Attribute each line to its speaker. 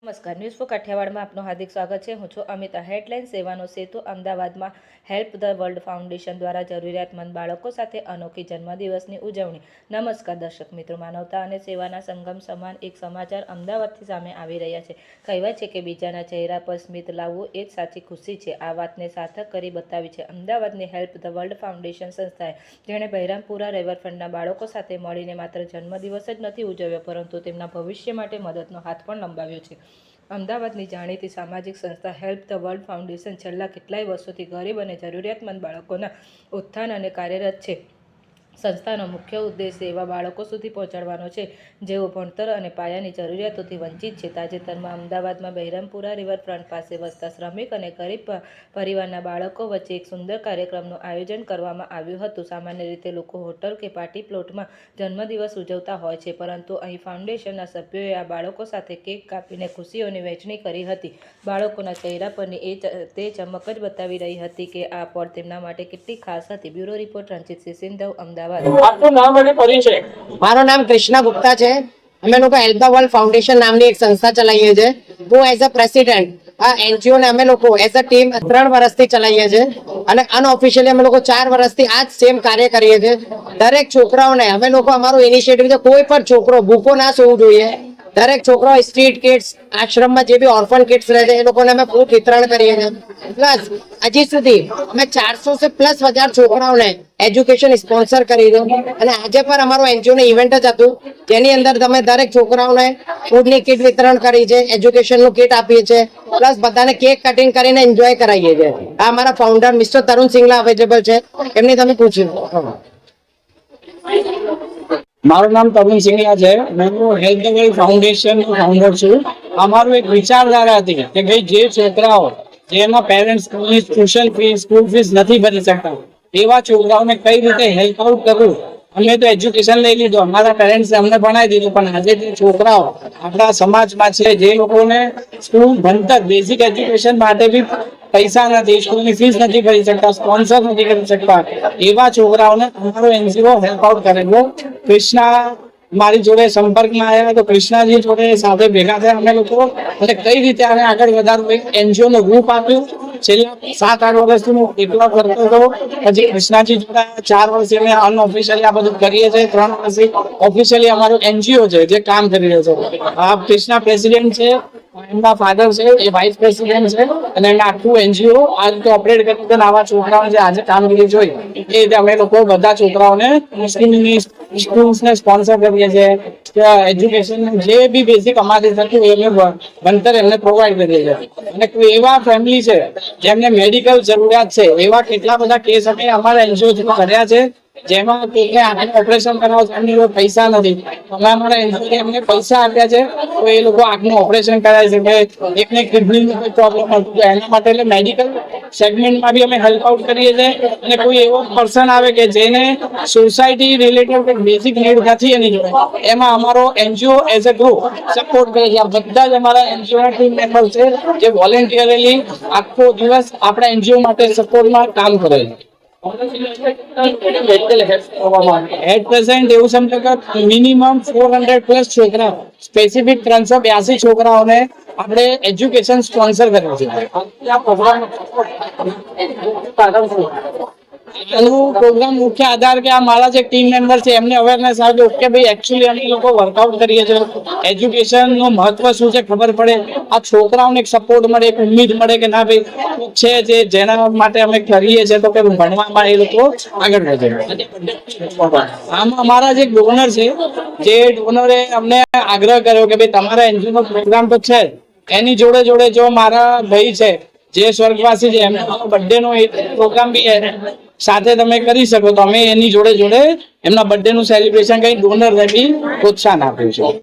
Speaker 1: નમસ્કાર, news for કાઠિયાવાડમાં આપનું હાર્દિક સ્વાગત છે. હું છું અમિતા. હેડલાઇન સેવાનો સેતુ અમદાવાદમાં હેલ્પ ધ વર્લ્ડ ફાઉન્ડેશન દ્વારા જરૂરિયાતમંદ બાળકો સાથે અનોખી જન્મદિવસની ઉજવણી. નમસ્કાર દર્શક મિત્રો, માનવતા અને સેવાના સંગમ સમાન એક સમાચાર અમદાવાદથી સામે આવી રહ્યા છે. કહેવાય છે કે બીજાના ચહેરા પર સ્મિત લાવવું એ જ સાચી ખુશી છે. આ વાતને સાર્થક કરી બતાવી છે અમદાવાદની હેલ્પ ધ વર્લ્ડ ફાઉન્ડેશન સંસ્થાએ, જેણે બહેરામપુરા રિવરફ્રન્ટના બાળકો સાથે મળીને માત્ર જન્મદિવસ જ નથી ઉજવ્યો, પરંતુ તેમના ભવિષ્ય માટે મદદનો હાથ પણ લંબાવ્યો છે. અમદાવાદની જાણીતી સામાજિક સંસ્થા હેલ્પ ધ વર્લ્ડ ફાઉન્ડેશન છેલ્લા કેટલાય વર્ષોથી ગરીબ અને જરૂરિયાતમંદ બાળકોના ઉત્થાન અને કાર્યરત છે. સંસ્થાનો મુખ્ય ઉદ્દેશ એવા બાળકો સુધી પહોંચાડવાનો છે જેઓ ભણતર અને પાયાની જરૂરિયાતોથી વંચિત છે. તાજેતરમાં અમદાવાદમાં બહેરામપુરા રિવરફ્રન્ટ પાસે વસતા શ્રમિક અને ગરીબ પરિવારના બાળકો વચ્ચે એક સુંદર કાર્યક્રમનું આયોજન કરવામાં આવ્યું હતું. સામાન્ય રીતે લોકો હોટલ કે પાર્ટી પ્લોટમાં જન્મદિવસ ઉજવતા હોય છે, પરંતુ અહીં ફાઉન્ડેશનના સભ્યોએ આ બાળકો સાથે કેક કાપીને ખુશીઓની વહેંચણી કરી હતી. બાળકોના ચહેરા પરની તે ચમક જ બતાવી રહી હતી કે આ પળ તેમના માટે કેટલી ખાસ હતી. બ્યુરો રિપોર્ટ રણજીતસિંહ સિંધવ, અમદાવાદ.
Speaker 2: મારું નામ કૃષ્ણા ગુપ્તા છે. અમે લોકો હેલ્પ ધ વર્લ્ડ ફાઉન્ડેશન નામની એક સંસ્થા ચલાવીએ છીએ. હું એઝ અ પ્રેસિડેન્ટ આ એનજીઓ ને અમે લોકો એઝ અ ટીમ 3 વર્ષથી ચલાવીએ છીએ અને અનઓફિશિયલી અમે લોકો 4 વર્ષથી આ જ સેમ કાર્ય કરીએ છીએ. દરેક છોકરાઓને અમે લોકો અમારું ઇનિશિયેટિવ છે, કોઈ પણ છોકરો ભૂખો ના સૂવું જોઈએ. દરેક છોકરો સ્ટ્રીટ કિડ્સ, આશ્રમમાં જે બી ઓર્ફન કિડ્સ રહે છે એ લોકોને અમે ફ્રૂટ વિતરણ કરીએ છીએ. પ્લસ હજી સુધી અમે 400 से પ્લસ વધારે છોકરાઓને એજ્યુકેશન સ્પોન્સર કરી છે અને આજે પણ અમારું એનજીઓ નું ઇવેન્ટ જ હતું, જેની અંદર તમે દરેક છોકરાઓને ફૂડની કિટ વિતરણ કરી છે, એજ્યુકેશનનું કિટ આપીએ છીએ, પ્લસ બધાને કેક કટિંગ કરીને એન્જોય કરાવીએ છીએ. આ અમારા ફાઉન્ડર મિસ્ટર તરુણ સિંગલા અવેલેબલ છે, એમની તમે પૂછ્યું.
Speaker 3: મારું નામ તરુણ સિંગલા છે. હું હેલ્પ ધ વર્લ્ડ ફાઉન્ડેશન નો ફાઉન્ડર છું. અમારું એક વિચારધારા હતી કે ભાઈ જે છોકરાઓ જેના પેરેન્ટ્સ સ્કૂલ ફીસ નથી ભરી શકતા એવા છોકરાઓને કઈ રીતે હેલ્પ આઉટ કરવું. અમે તો એજ્યુકેશન લઈ લીધું, અમારા પેરેન્ટ્સ અમને ભણાવી દીધું, પણ આજે જે છોકરાઓ આપણા સમાજમાં છે જે લોકોને સ્કૂલ ભણતર બેઝિક એજ્યુકેશન માટે બી પૈસા નથી, સ્કૂલની ફીસ નથી ભરી શકતા, સ્પોન્સર નથી કરી શકતા, એવા છોકરાઓને અમારો એનજીઓ હેલ્પ આઉટ કરેલો. કૃષ્ણા મારી જોડે સંપર્કમાં આવ્યા તો કૃષ્ણાજી જોડે સાથે ભેગા થયા અમે લોકો અને કઈ રીતે આને આગળ વધારવું એક એનજીઓ નું રૂપ આપ્યું. છેલ્લા 7-8 વર્ષથી હું એકલો કરતો હતો, પછી કૃષ્ણાજી જોડે 4 વર્ષથી અમે અનઓફિશિયલી આ બધું કરીએ છીએ. 3 વર્ષથી ઓફિશિયલી અમારું એનજીઓ છે જે કામ કરી રહ્યો છે. આ કૃષ્ણા પ્રેસિડેન્ટ છે, એમના ફાધર છે એ વાઇસ પ્રેસિડેન્ટ છે અને એમના આખું એનજીઓ આ રીતે ઓપરેટ કરી છે. આવા છોકરાઓને જે આજે કામગીરી જોઈ એ રીતે અમે લોકો બધા છોકરાઓને મુસ્લિમની સ્કૂલ્સને સ્પોન્સર કરીએ છીએ. એજ્યુકેશન જે બી બેઝિક અમારી થતું એ અમે ભણતર એમને પ્રોવાઈડ કરીએ છીએ. અને કોઈ એવા ફેમિલી છે જેમને મેડિકલ જરૂરિયાત છે એવા કેટલા બધા કેસ અમે અમારા એનજીઓ કર્યા છે, જેમાં કોઈને આંખનું ઓપરેશન કરાવો એમની જોડે પૈસા નથી, અમે અમારા એનજીઓ એમને પૈસા આપ્યા છે તો એ લોકો આંખનું ઓપરેશન કરાવી શકે. એકને કિડનીનો કોઈ પ્રોબ્લેમ હતો એના માટે એટલે મેડિકલ સેગમેન્ટમાં બી અમે હેલ્પ આઉટ કરીએ છીએ. અને કોઈ એવો પર્સન આવે કે જેને સોસાયટી રિલેટેડ બેઝિક નીડ નથી એની જોડે, એમાં અમારો NGO as a group support કરે છે. બધા જ અમારા એનજીઓના ટીમ મેમ્બર છે જે વોલેન્ટિયરલી આખો દિવસ આપણા એનજીઓ માટે સપોર્ટમાં કામ કરે છે. એટ પ્રેઝન્ટ એવું સમજો કે મિનિમમ 400 પ્લસ છોકરા, સ્પેસિફિક 382 છોકરાઓને આપણે એજ્યુકેશન સ્પોન્સર કર્યું છે. પ્રોગ્રામ મુખ્ય આધાર કે આ મારા જે ટીમ મેમ્બર છે એમને અવેરનેસ આવ્યો કે ભાઈ એકચ્યુઅલી અમે લોકો વર્કઆઉટ કરીએ છીએ, એજ્યુકેશન નું મહત્વ શું છે ખબર પડે, આ છોકરાઓને એક સપોર્ટ મળે, એક ઉમ્મીદ મળે કે ના ભાઈ છે જે જેના માટે અમે કરીએ છીએ તો કે ભણવામાં એ લોકો આગળ વધે. આમાં અમારા જે ડોનર છે, જે ડોનરે અમને આગ્રહ કર્યો કે ભાઈ તમારા એનજીઓ નો પ્રોગ્રામ તો છે, એની જોડે જોડે જો મારા ભાઈ છે જે સ્વર્ગવાસી છે એમનો બર્થડે નો પ્રોગ્રામ બી સાથે તમે કરી શકો તો અમે એની જોડે જોડે એમના બર્થડે નું સેલિબ્રેશન કરી ડોનર ને બી પ્રોત્સાહન આપ્યું છે.